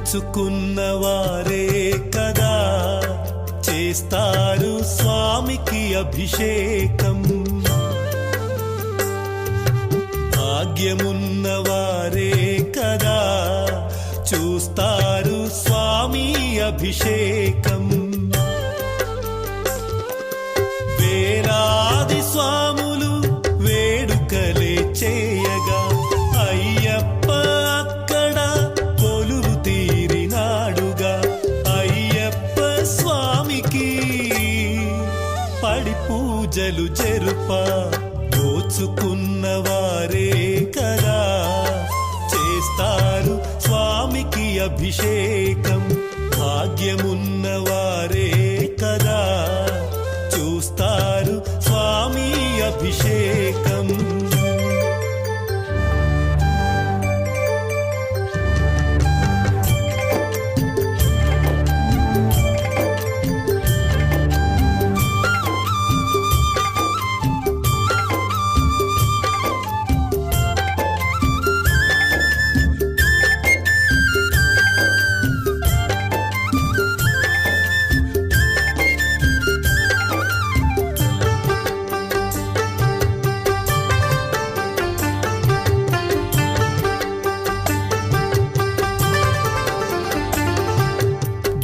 నోచుకున్న వారే కదా చేస్తారు స్వామికి అభిషేకం. భాగ్యమున్న వారే కదా చూస్తారు స్వామి అభిషేకం. వేలాది స్వాములు వేడుకలే చేయగా అయ్యప్ప అక్కడ కొలువు తీరినాడుగా. అయ్యప్ప స్వామికి పడి పూజలు జరుప నోచుకున్న వారే కదా చేస్తారు స్వామికి అభిషేకం. భాగ్యమున్న వారే కదా చూస్తారు స్వామి అభిషేకం.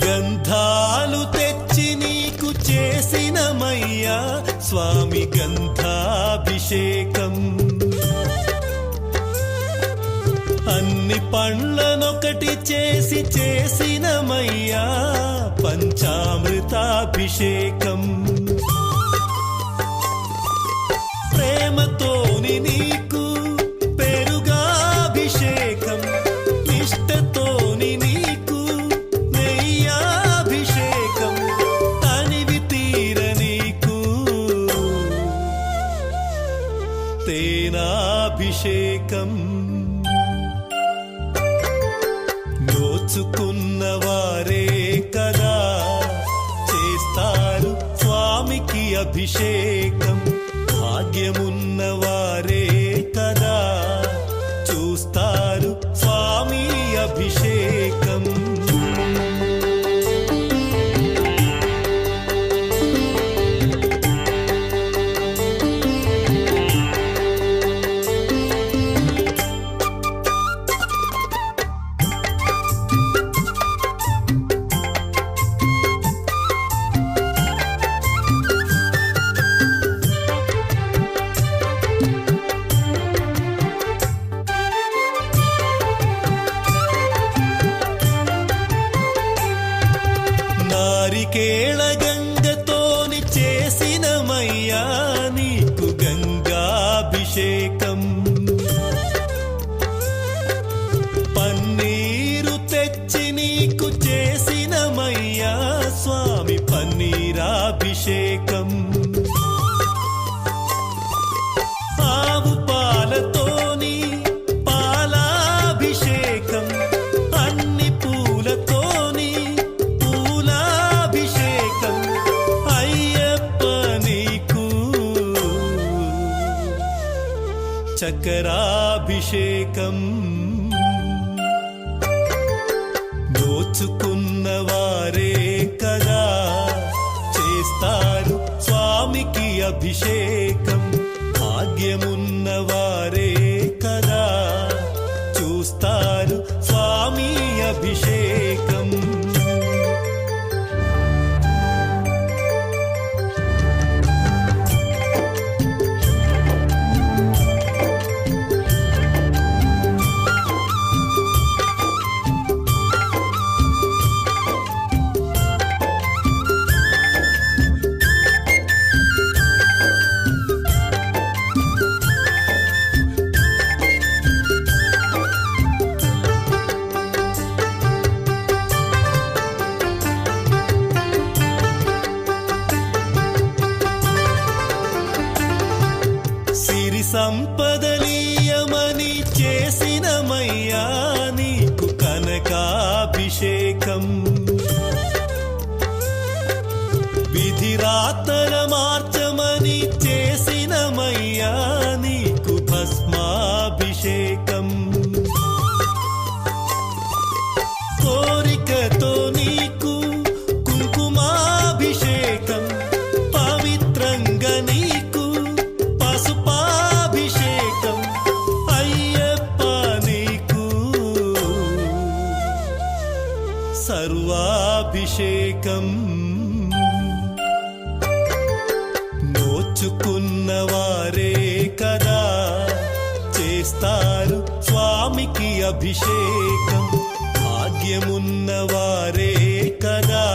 గంధాలు తెచ్చి నీకు చేసినమయ్యా స్వామి గంధాభిషేకం. అన్ని పండ్లనొకటి చేసి చేసినమయ్యా పంచామృతాభిషేకం. ప్రేమతోని నీకు పెరుగాభిషేకం. నిష్టతోని నీకు నెయ్యాభిషేకం. తనివి తీర నీకు తేనాభిషేకం. నోచుకున్న వారే కదా చేస్తారు స్వామికి అభిషేకం. భాగ్యమున్న వారే కదా చూస్తారు స్వామి అభిషేకం. నారికేళ గంగతోని చేసినమయ్యా నీకు గంగాభిషేకం. పన్నీరు తెచ్చి నీకు చేసినమయ్యా స్వామి పన్నీరాభిషేకం. ఆవు పాలతోని పాలాభిషేకం. అన్ని పూలతోని పూలాభిషేకం. అయ్యప్ప నీకు చక్రాభిషేకం. నోచుకున్న వారే కదా చేస్తారు స్వామికి అభిషేకం. భాగ్యమున్న వారే కదా చూస్తారు స్వామి అభిషేకం. సర్వాభిషేకం నోచుకున్నవారే కదా చేస్తారు స్వామికి అభిషేకం భాగ్యమున్నవారే కదా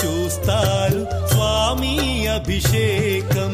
చూస్తారు స్వామి అభిషేకం